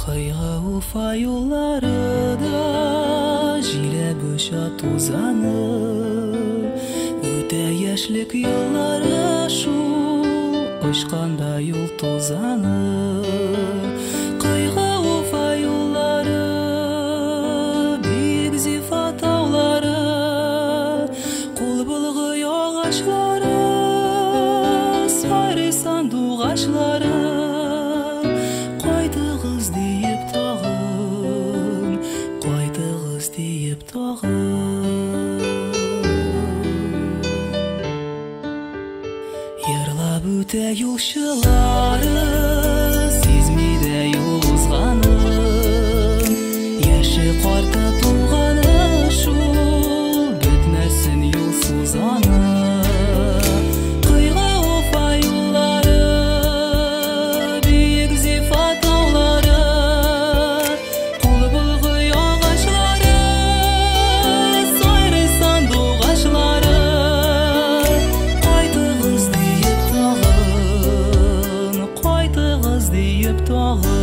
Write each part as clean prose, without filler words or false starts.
Кыйга Уфа юлларыда җиләп оча тузанып, үтә яшьлек еллары шул очканда юл тузанып. Кыйга Уфа юллары, бик зифа таулары, кул былгый агачлары, сайрый сандук ачлары. Кайтыгыз диеп тагын, кайтыгыз диеп тагын. Йырлап үтә юлчылары, сизми дә юл узганын. Яше карты тулганы шул, бетмәсен юл сузаны. Кыйга Уфа юллары, бик зифа таулары, кул былгый агачлары, сайрый сандук ачлары. Кайтыгыз диеп тагын, кайтыгыз диеп тагын.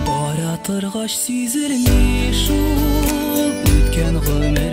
Бара торгач сизелми шул үткән гомер